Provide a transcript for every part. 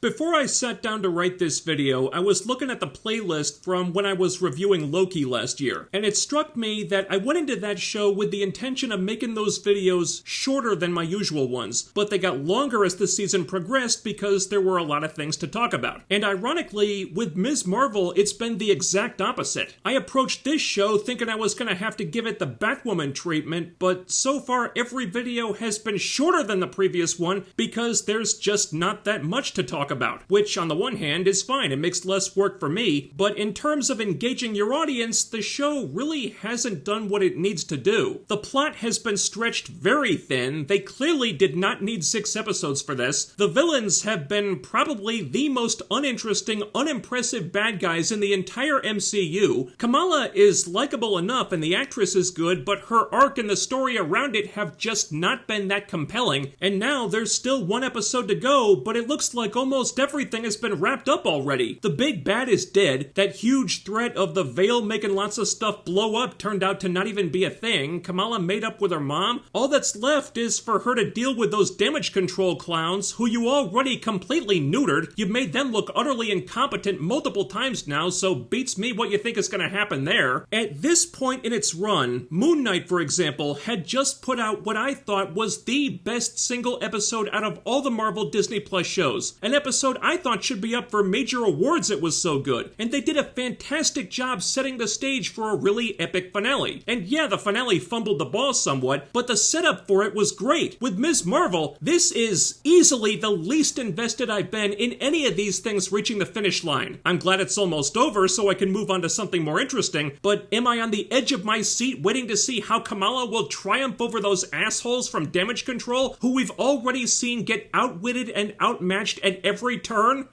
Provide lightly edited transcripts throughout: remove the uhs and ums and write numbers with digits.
Before I sat down to write this video, I was looking at the playlist from when I was reviewing Loki last year, and it struck me that I went into that show with the intention of making those videos shorter than my usual ones, but they got longer as the season progressed because there were a lot of things to talk about. And ironically, with Ms. Marvel, it's been the exact opposite. I approached this show thinking I was going to have to give it the Batwoman treatment, but so far every video has been shorter than the previous one because there's just not that much to talk about, which on the one hand is fine, it makes less work for me, but in terms of engaging your audience, the show really hasn't done what it needs to do. The plot has been stretched very thin, they clearly did not need 6 episodes for this, the villains have been probably the most uninteresting, unimpressive bad guys in the entire MCU, Kamala is likable enough and the actress is good, but her arc and the story around it have just not been that compelling, and now there's still 1 episode to go, but it looks like almost everything has been wrapped up already. The big bad is dead, that huge threat of the Veil making lots of stuff blow up turned out to not even be a thing, Kamala made up with her mom, all that's left is for her to deal with those damage control clowns who you already completely neutered, you've made them look utterly incompetent multiple times now, so beats me what you think is gonna happen there. At this point in its run, Moon Knight, for example, had just put out what I thought was the best single episode out of all the Marvel Disney Plus shows. An episode I thought should be up for major awards, it was so good. And they did a fantastic job setting the stage for a really epic finale. And yeah, the finale fumbled the ball somewhat, but the setup for it was great. With Ms. Marvel, this is easily the least invested I've been in any of these things reaching the finish line. I'm glad it's almost over so I can move on to something more interesting, but am I on the edge of my seat waiting to see how Kamala will triumph over those assholes from Damage Control who we've already seen get outwitted and outmatched at every turn?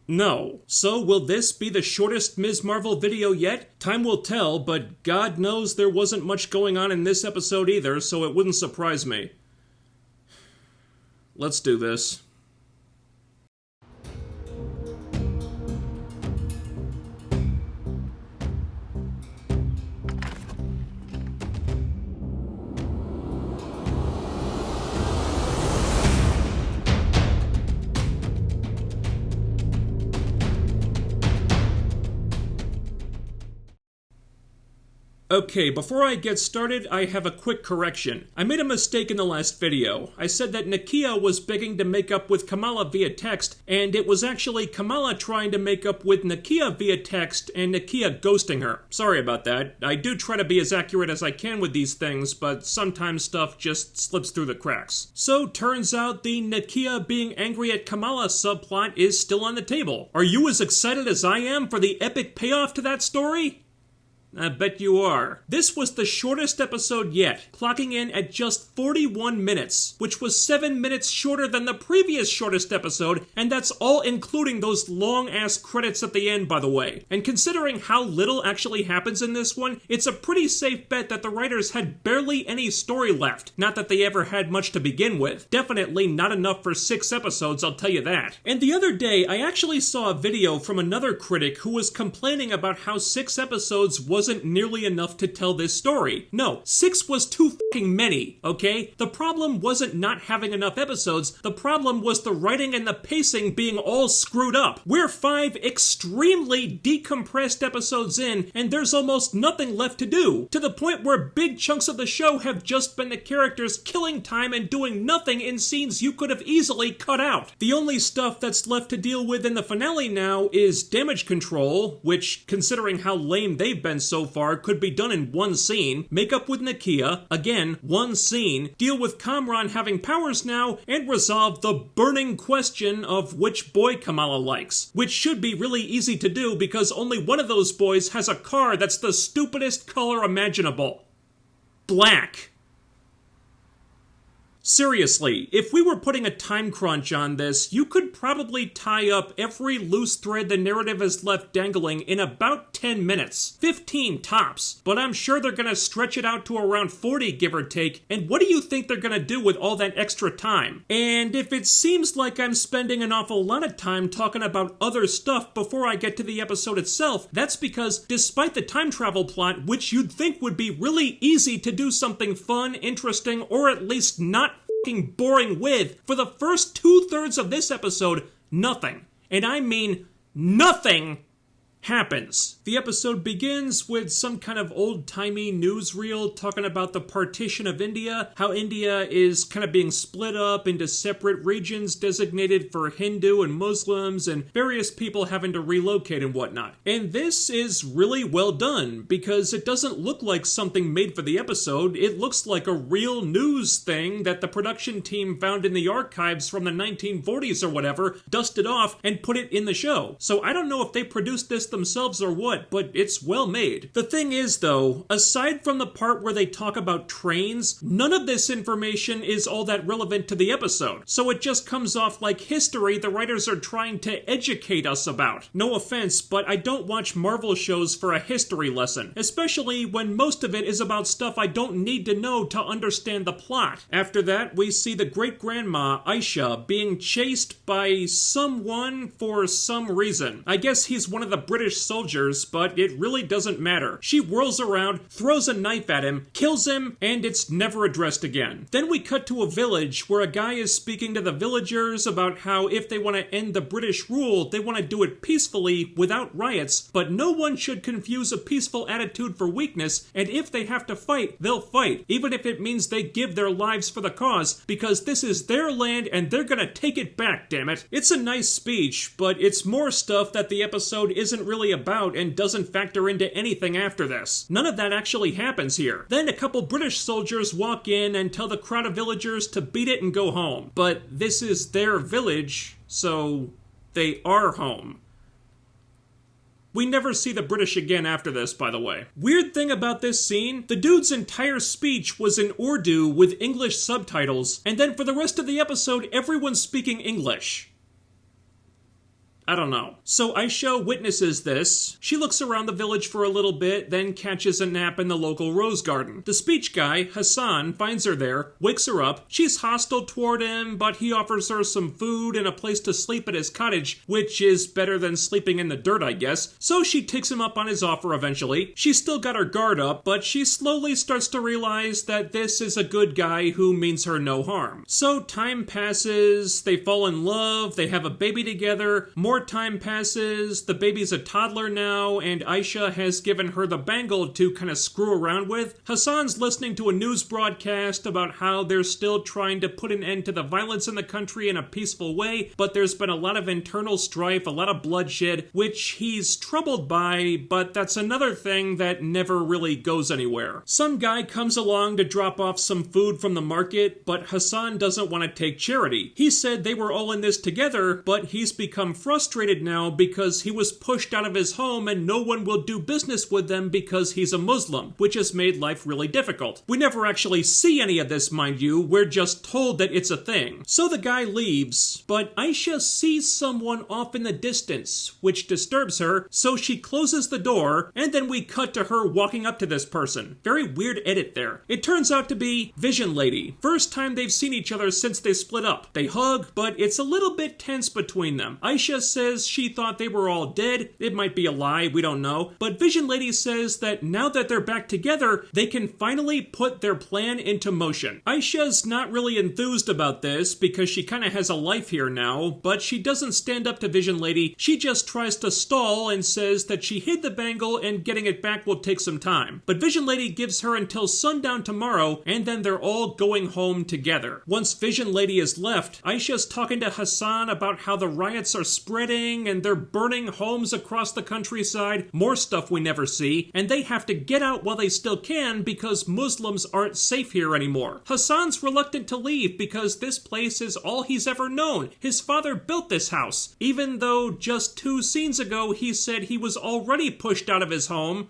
No. So will this be the shortest Ms. Marvel video yet? Time will tell, but God knows there wasn't much going on in this episode either, so it wouldn't surprise me. Let's do this. Okay, before I get started, I have a quick correction. I made a mistake in the last video. I said that Nakia was begging to make up with Kamala via text, and it was actually Kamala trying to make up with Nakia via text and Nakia ghosting her. Sorry about that. I do try to be as accurate as I can with these things, but sometimes stuff just slips through the cracks. So, turns out the Nakia being angry at Kamala subplot is still on the table. Are you as excited as I am for the epic payoff to that story? I bet you are. This was the shortest episode yet, clocking in at just 41 minutes, which was 7 minutes shorter than the previous shortest episode, and that's all including those long-ass credits at the end, by the way. And considering how little actually happens in this one, it's a pretty safe bet that the writers had barely any story left. Not that they ever had much to begin with. Definitely not enough for 6 episodes, I'll tell you that. And the other day, I actually saw a video from another critic who was complaining about how 6 episodes wasn't nearly enough to tell this story. No, 6 was too fucking many, okay? The problem wasn't not having enough episodes, the problem was the writing and the pacing being all screwed up. We're 5 extremely decompressed episodes in, and there's almost nothing left to do, to the point where big chunks of the show have just been the characters killing time and doing nothing in scenes you could have easily cut out. The only stuff that's left to deal with in the finale now is Damage Control, which, considering how lame they've been so far, could be done in 1 scene, make up with Nakia, again, 1 scene, deal with Kamran having powers now, and resolve the burning question of which boy Kamala likes, which should be really easy to do because only one of those boys has a car that's the stupidest color imaginable. Black. Seriously, if we were putting a time crunch on this, you could probably tie up every loose thread the narrative has left dangling in about 10 minutes. 15 tops. But I'm sure they're gonna stretch it out to around 40, give or take, and what do you think they're gonna do with all that extra time? And if it seems like I'm spending an awful lot of time talking about other stuff before I get to the episode itself, that's because, despite the time travel plot, which you'd think would be really easy to do something fun, interesting, or at least not boring with. For the first 2/3 of this episode, nothing, and I mean nothing, happens. The episode begins with some kind of old-timey newsreel talking about the partition of India, how India is kind of being split up into separate regions designated for Hindu and Muslims, and various people having to relocate and whatnot. And this is really well done, because it doesn't look like something made for the episode. It looks like a real news thing that the production team found in the archives from the 1940s or whatever, dusted off, and put it in the show. So I don't know if they produced this themselves or what, but it's well made. The thing is, though, aside from the part where they talk about trains, none of this information is all that relevant to the episode. So it just comes off like history the writers are trying to educate us about. No offense, but I don't watch Marvel shows for a history lesson, especially when most of it is about stuff I don't need to know to understand the plot. After that, we see the great-grandma, Aisha, being chased by someone for some reason. I guess he's one of the British soldiers, but it really doesn't matter. She whirls around, throws a knife at him, kills him, and it's never addressed again. Then we cut to a village where a guy is speaking to the villagers about how if they want to end the British rule, they want to do it peacefully without riots, but no one should confuse a peaceful attitude for weakness, and if they have to fight, they'll fight, even if it means they give their lives for the cause, because this is their land and they're gonna take it back, damn it. It's a nice speech, but it's more stuff that the episode isn't really about and doesn't factor into anything after this. None of that actually happens here. Then a couple British soldiers walk in and tell the crowd of villagers to beat it and go home. But this is their village, so they are home. We never see the British again after this, by the way. Weird thing about this scene, the dude's entire speech was in Urdu with English subtitles, and then for the rest of the episode, everyone's speaking English. I don't know. So Aisha witnesses this. She looks around the village for a little bit, then catches a nap in the local rose garden. The speech guy, Hassan, finds her there, wakes her up. She's hostile toward him, but he offers her some food and a place to sleep at his cottage, which is better than sleeping in the dirt, I guess. So she takes him up on his offer eventually. She's still got her guard up, but she slowly starts to realize that this is a good guy who means her no harm. So time passes, they fall in love, they have a baby together, more time passes, the baby's a toddler now, and Aisha has given her the bangle to kind of screw around with. Hassan's listening to a news broadcast about how they're still trying to put an end to the violence in the country in a peaceful way, but there's been a lot of internal strife, a lot of bloodshed, which he's troubled by, but that's another thing that never really goes anywhere. Some guy comes along to drop off some food from the market, but Hassan doesn't want to take charity. He said they were all in this together, but he's become frustrated now because he was pushed out of his home and no one will do business with them because he's a Muslim, which has made life really difficult. We never actually see any of this, mind you, we're just told that it's a thing. So the guy leaves, but Aisha sees someone off in the distance, which disturbs her, so she closes the door, and then we cut to her walking up to this person. Very weird edit there. It turns out to be Vision Lady. First time they've seen each other since they split up. They hug, but it's a little bit tense between them. Aisha says she thought they were all dead. It might be a lie, we don't know. But Vision Lady says that now that they're back together, they can finally put their plan into motion. Aisha's not really enthused about this because she kind of has a life here now, but she doesn't stand up to Vision Lady. She just tries to stall and says that she hid the bangle and getting it back will take some time. But Vision Lady gives her until sundown tomorrow, and then they're all going home together. Once Vision Lady is left, Aisha's talking to Hassan about how the riots are spreading and they're burning homes across the countryside, more stuff we never see, and they have to get out while they still can because Muslims aren't safe here anymore. Hassan's reluctant to leave because this place is all he's ever known. His father built this house, even though just 2 scenes ago he said he was already pushed out of his home.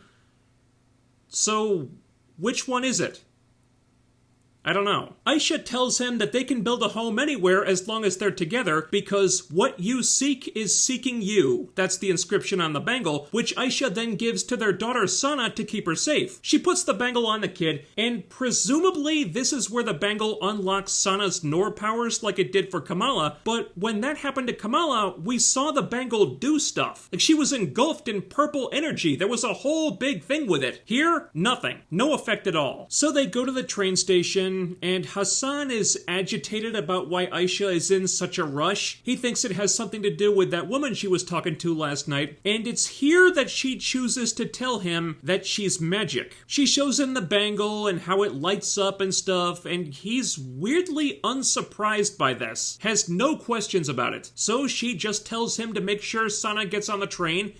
So, which one is it? I don't know. Aisha tells him that they can build a home anywhere as long as they're together because what you seek is seeking you. That's the inscription on the bangle, which Aisha then gives to their daughter Sana to keep her safe. She puts the bangle on the kid, and presumably this is where the bangle unlocks Sana's Noor powers like it did for Kamala, but when that happened to Kamala, we saw the bangle do stuff. Like she was engulfed in purple energy. There was a whole big thing with it. Here, nothing. No effect at all. So they go to the train station, station, and Hassan is agitated about why Aisha is in such a rush. He thinks it has something to do with that woman she was talking to last night, and it's here that she chooses to tell him that she's magic. She shows him the bangle and how it lights up and stuff, and he's weirdly unsurprised by this. Has no questions about it. So she just tells him to make sure Sana gets on the train,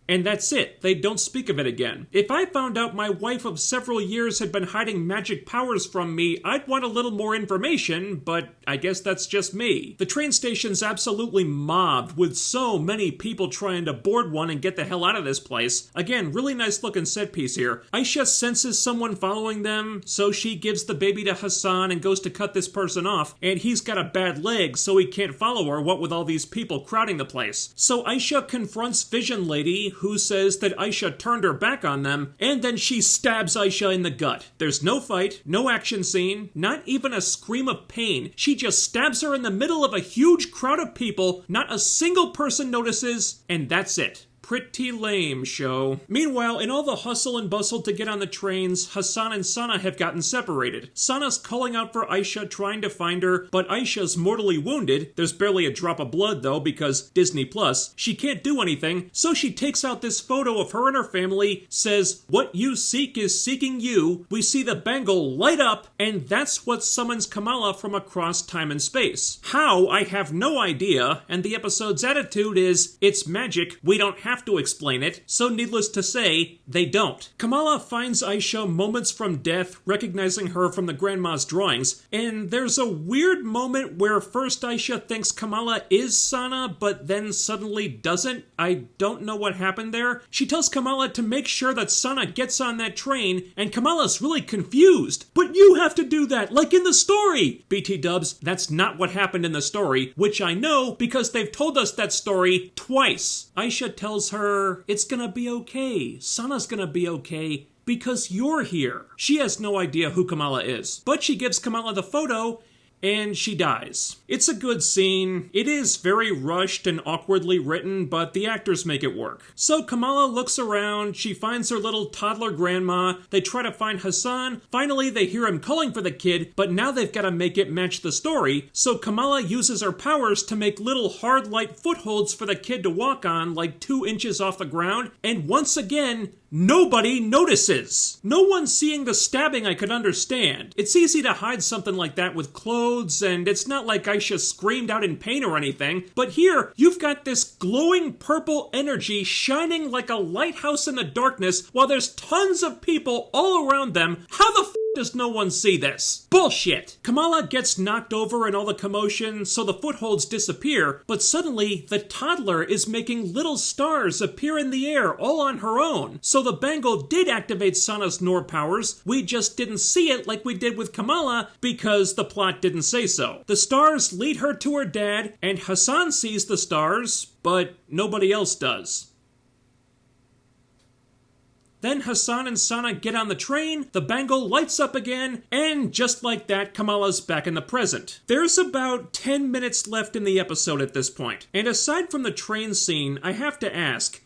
and that's it. They don't speak of it again. If I found out my wife of several years had been hiding magic powers from me, I'd want a little more information, but I guess that's just me. The train station's absolutely mobbed, with so many people trying to board one and get the hell out of this place. Again, really nice looking set piece here. Aisha senses someone following them, so she gives the baby to Hassan and goes to cut this person off, and he's got a bad leg, so he can't follow her, what with all these people crowding the place. So Aisha confronts Vision Lady, who says that Aisha turned her back on them, and then she stabs Aisha in the gut. There's no fight, no action scene, not even a scream of pain. She just stabs her in the middle of a huge crowd of people, not a single person notices, and that's it. Pretty lame show. Meanwhile, in all the hustle and bustle to get on the trains, Hassan and Sana have gotten separated. Sana's calling out for Aisha, trying to find her, but Aisha's mortally wounded. There's barely a drop of blood, though, because Disney Plus. She can't do anything, so she takes out this photo of her and her family, says, "What you seek is seeking you." We see the bangle light up, and that's what summons Kamala from across time and space. How, I have no idea, and the episode's attitude is, it's magic, we don't have to explain it, so needless to say, they don't. Kamala finds Aisha moments from death, recognizing her from the grandma's drawings, and there's a weird moment where first Aisha thinks Kamala is Sana, but then suddenly doesn't. I don't know what happened there. She tells Kamala to make sure that Sana gets on that train, and Kamala's really confused. But you have to do that, like in the story! BT dubs, that's not what happened in the story, which I know because they've told us that story twice. Aisha tells her, it's gonna be okay. Sana's gonna be okay because you're here. She has no idea who Kamala is, but she gives Kamala the photo and she dies. It's a good scene. It is very rushed and awkwardly written, but the actors make it work. So Kamala looks around, she finds her little toddler grandma, they try to find Hassan, finally they hear him calling for the kid, but now they've got to make it match the story, so Kamala uses her powers to make little hard light footholds for the kid to walk on, like 2 inches off the ground, and once again, nobody notices. No one seeing the stabbing I could understand. It's easy to hide something like that with clothes, and it's not like Aisha screamed out in pain or anything, but here, you've got this glowing purple energy shining like a lighthouse in the darkness while there's tons of people all around them. How the does no one see this? Bullshit! Kamala gets knocked over in all the commotion, so the footholds disappear, but suddenly the toddler is making little stars appear in the air all on her own. So the bangle did activate Sana's Noor powers, we just didn't see it like we did with Kamala because the plot didn't say so. The stars lead her to her dad, and Hassan sees the stars, but nobody else does. Then Hassan and Sana get on the train, the bangle lights up again, and just like that, Kamala's back in the present. There's about 10 minutes left in the episode at this point, and aside from the train scene, I have to ask,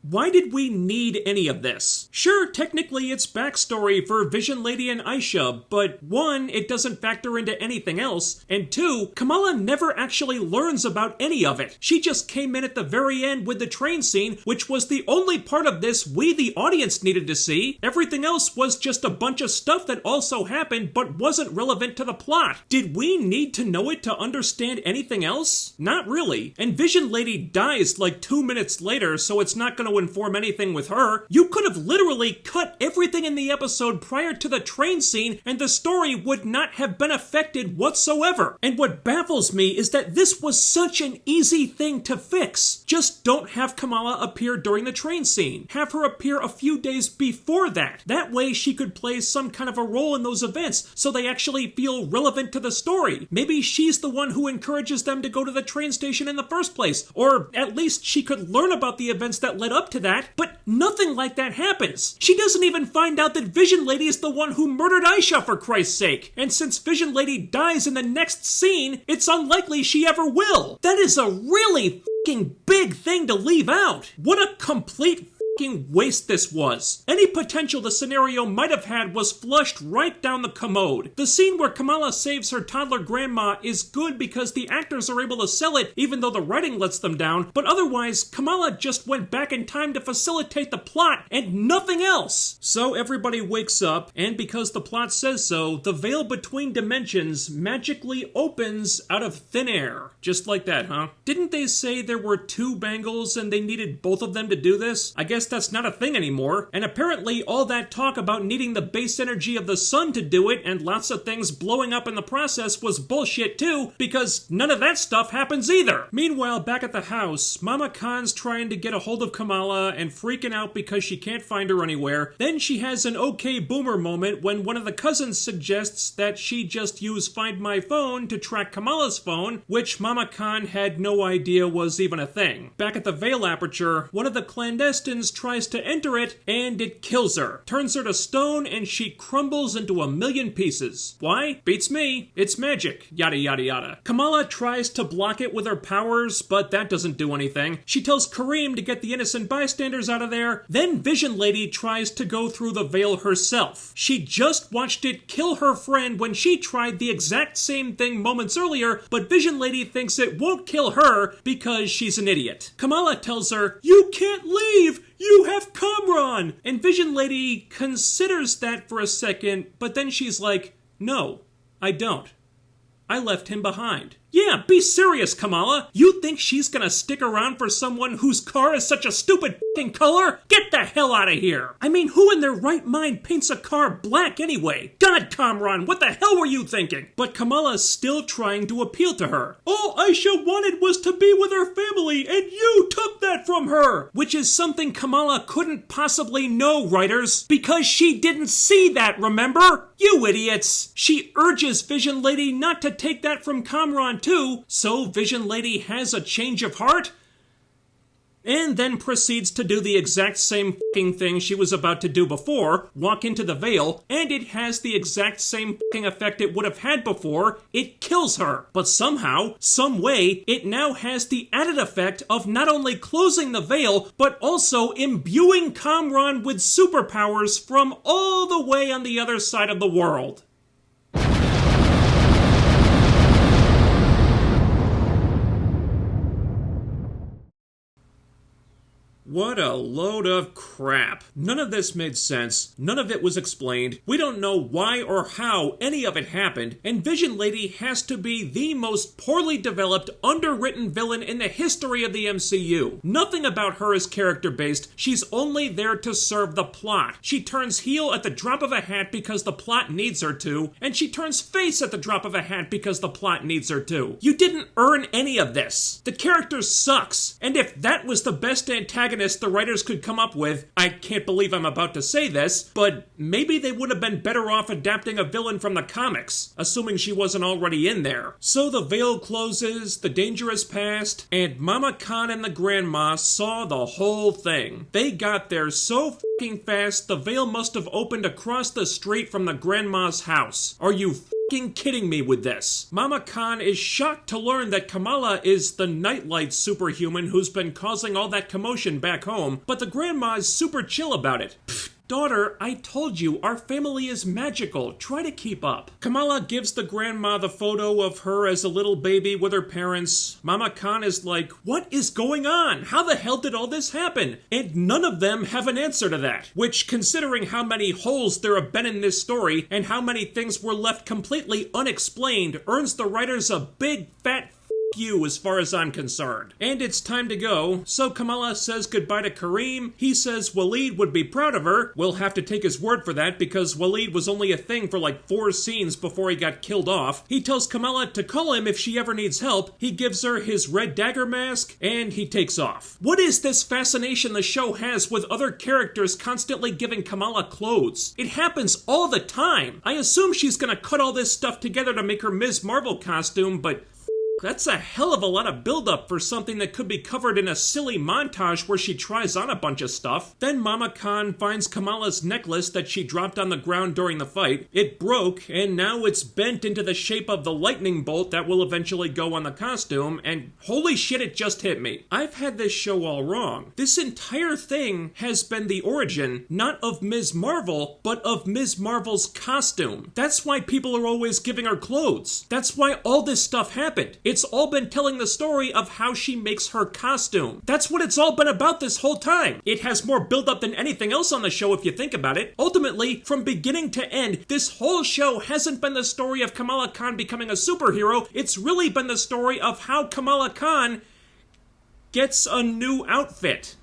why did we need any of this? Sure, technically it's backstory for Vision Lady and Aisha, but 1, it doesn't factor into anything else, and 2, Kamala never actually learns about any of it. She just came in at the very end with the train scene, which was the only part of this we, the audience, needed to see. Everything else was just a bunch of stuff that also happened, but wasn't relevant to the plot. Did we need to know it to understand anything else? Not really. And Vision Lady dies like 2 minutes later, so it's not gonna inform anything with her. You could have literally cut everything in the episode prior to the train scene and the story would not have been affected whatsoever. And what baffles me is that this was such an easy thing to fix. Just don't have Kamala appear during the train scene. Have her appear a few days before that. That way she could play some kind of a role in those events so they actually feel relevant to the story. Maybe she's the one who encourages them to go to the train station in the first place, or at least she could learn about the events that led up to that, but nothing like that happens. She doesn't even find out that Vision Lady is the one who murdered Aisha, for Christ's sake. And since Vision Lady dies in the next scene, it's unlikely she ever will. That is a really fucking big thing to leave out. What a complete waste this was. Any potential the scenario might have had was flushed right down the commode. The scene where Kamala saves her toddler grandma is good because the actors are able to sell it even though the writing lets them down, but otherwise, Kamala just went back in time to facilitate the plot and nothing else. So everybody wakes up, and because the plot says so, the veil between dimensions magically opens out of thin air. Just like that, huh? Didn't they say there were 2 bangles and they needed both of them to do this? I guess that's not a thing anymore. And apparently all that talk about needing the base energy of the sun to do it and lots of things blowing up in the process was bullshit too, because none of that stuff happens either. Meanwhile, back at the house, Mama Khan's trying to get a hold of Kamala and freaking out because she can't find her anywhere. Then she has an okay boomer moment when one of the cousins suggests that she just use Find My Phone to track Kamala's phone, which Mama Khan had no idea was even a thing. Back at the veil aperture, one of the clandestines tries to enter it, and it kills her. Turns her to stone, and she crumbles into a million pieces. Why? Beats me. It's magic. Yada yada yada. Kamala tries to block it with her powers, but that doesn't do anything. She tells Kareem to get the innocent bystanders out of there. Then Vision Lady tries to go through the veil herself. She just watched it kill her friend when she tried the exact same thing moments earlier, but Vision Lady thinks it won't kill her because she's an idiot. Kamala tells her, "You can't leave! You have Kamran!" And Vision Lady considers that for a second, but then she's like, "No, I don't. I left him behind." Yeah, be serious, Kamala. You think she's gonna stick around for someone whose car is such a stupid f***ing color? Get the hell out of here! I mean, who in their right mind paints a car black anyway? God, Kamran, what the hell were you thinking? But Kamala's still trying to appeal to her. All Aisha wanted was to be with her family, and you took that from her! Which is something Kamala couldn't possibly know, writers, because she didn't see that, remember? You idiots! She urges Vision Lady not to take that from Kamran too, so Vision Lady has a change of heart? And then proceeds to do the exact same f***ing thing she was about to do before, walk into the veil, and it has the exact same f***ing effect it would have had before. It kills her. But somehow, some way, it now has the added effect of not only closing the veil, but also imbuing Kamran with superpowers from all the way on the other side of the world. What a load of crap. None of this made sense, none of it was explained, we don't know why or how any of it happened, and Vision Lady has to be the most poorly developed, underwritten villain in the history of the MCU. Nothing about her is character-based, she's only there to serve the plot. She turns heel at the drop of a hat because the plot needs her to, and she turns face at the drop of a hat because the plot needs her to. You didn't earn any of this. The character sucks, and if that was the best antagonist the writers could come up with, I can't believe I'm about to say this, but maybe they would have been better off adapting a villain from the comics, assuming she wasn't already in there. So the veil closes, the danger is past, and Mama Khan and the grandma saw the whole thing. They got there so f***ing fast, the veil must have opened across the street from the grandma's house. Are you f***ing kidding me with this? Mama Khan is shocked to learn that Kamala is the nightlight superhuman who's been causing all that commotion back home, but the grandma is super chill about it. Pfft. Daughter, I told you, our family is magical. Try to keep up. Kamala gives the grandma the photo of her as a little baby with her parents. Mama Khan is like, what is going on? How the hell did all this happen? And none of them have an answer to that. Which, considering how many holes there have been in this story, and how many things were left completely unexplained, earns the writers a big, fat you as far as I'm concerned. And it's time to go, so Kamala says goodbye to Kareem. He says Waleed would be proud of her. We'll have to take his word for that because Waleed was only a thing for like 4 scenes before he got killed off. He tells Kamala to call him if she ever needs help. He gives her his red dagger mask and he takes off. What is this fascination the show has with other characters constantly giving Kamala clothes? It happens all the time. I assume she's gonna cut all this stuff together to make her Ms. Marvel costume, but That's a hell of a lot of buildup for something that could be covered in a silly montage where she tries on a bunch of stuff. Then Mama Khan finds Kamala's necklace that she dropped on the ground during the fight. It broke, and now it's bent into the shape of the lightning bolt that will eventually go on the costume, and holy shit, it just hit me. I've had this show all wrong. This entire thing has been the origin, not of Ms. Marvel, but of Ms. Marvel's costume. That's why people are always giving her clothes. That's why all this stuff happened. It's all been telling the story of how she makes her costume. That's what it's all been about this whole time. It has more build-up than anything else on the show if you think about it. Ultimately, from beginning to end, this whole show hasn't been the story of Kamala Khan becoming a superhero. It's really been the story of how Kamala Khan gets a new outfit.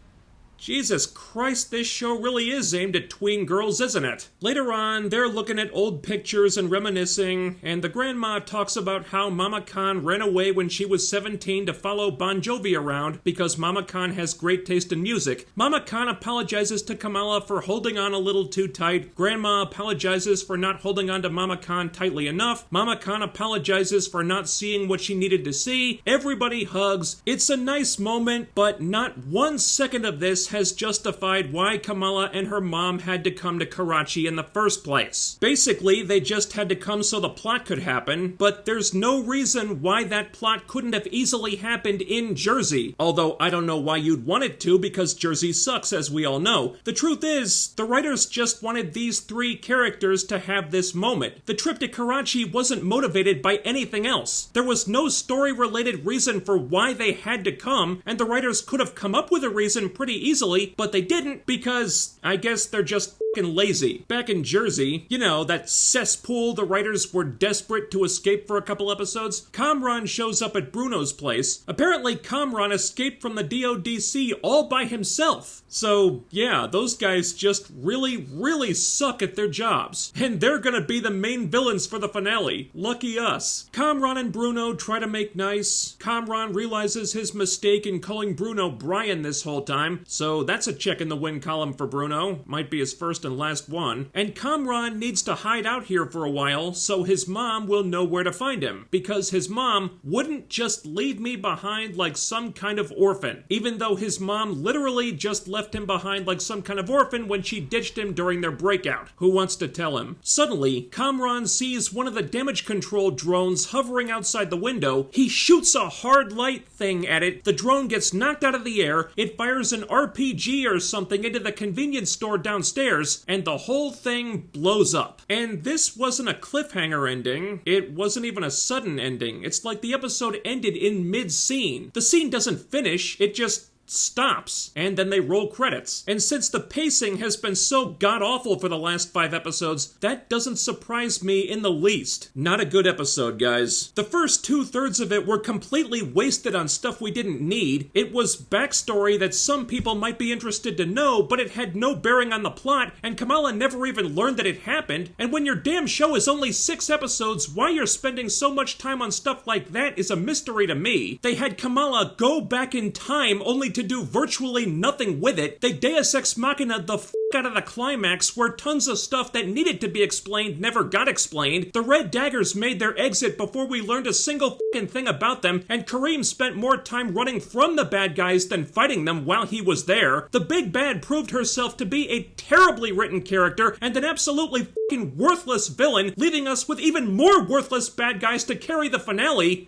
Jesus Christ, this show really is aimed at tween girls, isn't it? Later on, they're looking at old pictures and reminiscing, and the grandma talks about how Mama Khan ran away when she was 17 to follow Bon Jovi around because Mama Khan has great taste in music. Mama Khan apologizes to Kamala for holding on a little too tight. Grandma apologizes for not holding on to Mama Khan tightly enough. Mama Khan apologizes for not seeing what she needed to see. Everybody hugs. It's a nice moment, but not 1 second of this has justified why Kamala and her mom had to come to Karachi in the first place. Basically, they just had to come so the plot could happen, but there's no reason why that plot couldn't have easily happened in Jersey. Although I don't know why you'd want it to, because Jersey sucks, as we all know. The truth is, the writers just wanted these 3 characters to have this moment. The trip to Karachi wasn't motivated by anything else. There was no story-related reason for why they had to come, and the writers could have come up with a reason pretty easily, but they didn't because I guess they're just fucking lazy. Back in Jersey, you know, that cesspool the writers were desperate to escape for a couple episodes, Kamran shows up at Bruno's place. Apparently Kamran escaped from the DODC all by himself. So yeah, those guys just really suck at their jobs. And they're gonna be the main villains for the finale. Lucky us. Kamran and Bruno try to make nice. Kamran realizes his mistake in calling Bruno Brian this whole time, so that's a check in the win column for Bruno. Might be his first and last one. And Kamran needs to hide out here for a while so his mom will know where to find him, because his mom wouldn't just leave me behind like some kind of orphan, even though his mom literally just left him behind like some kind of orphan when she ditched him during their breakout. Who wants to tell him? Suddenly, Kamran sees one of the damage control drones hovering outside the window. He shoots a hard light thing at it. The drone gets knocked out of the air. It fires an RPG or something into the convenience store downstairs, and the whole thing blows up. And this wasn't a cliffhanger ending. It wasn't even a sudden ending. It's like the episode ended in mid-scene. The scene doesn't finish, it just stops, and then they roll credits. And since the pacing has been so god-awful for the last 5 episodes, that doesn't surprise me in the least. Not a good episode, guys. The first 2/3 of it were completely wasted on stuff we didn't need. It was backstory that some people might be interested to know, but it had no bearing on the plot, and Kamala never even learned that it happened. And when your damn show is only 6 episodes, why you're spending so much time on stuff like that is a mystery to me. They had Kamala go back in time only to do virtually nothing with it. They Deus Ex Machina the f*** out of the climax, where tons of stuff that needed to be explained never got explained. The Red Daggers made their exit before we learned a single f***ing thing about them, and Kareem spent more time running from the bad guys than fighting them while he was there. The Big Bad proved herself to be a terribly written character and an absolutely f***ing worthless villain, leaving us with even more worthless bad guys to carry the finale.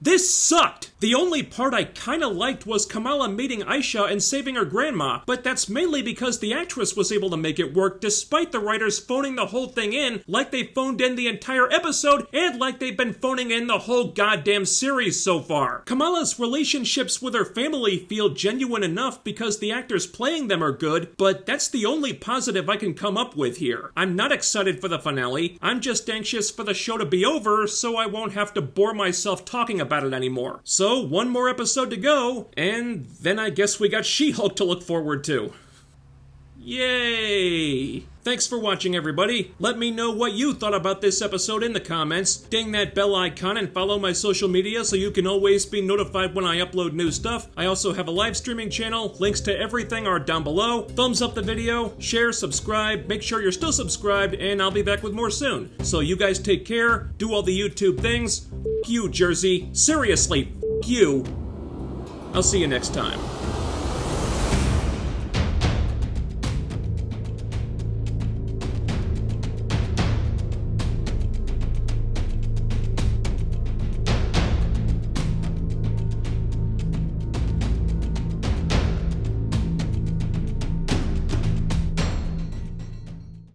This sucked! The only part I kinda liked was Kamala meeting Aisha and saving her grandma, but that's mainly because the actress was able to make it work despite the writers phoning the whole thing in like they phoned in the entire episode and like they've been phoning in the whole goddamn series so far. Kamala's relationships with her family feel genuine enough because the actors playing them are good, but that's the only positive I can come up with here. I'm not excited for the finale, I'm just anxious for the show to be over so I won't have to bore myself talking about it anymore. So, one more episode to go, and then I guess we got She-Hulk to look forward to. Yay! Thanks for watching, everybody. Let me know what you thought about this episode in the comments. Ding that bell icon and follow my social media so you can always be notified when I upload new stuff. I also have a live streaming channel. Links to everything are down below. Thumbs up the video, share, subscribe, make sure you're still subscribed, and I'll be back with more soon. So you guys take care, do all the YouTube things. F you, Jersey. Seriously, f you. I'll see you next time.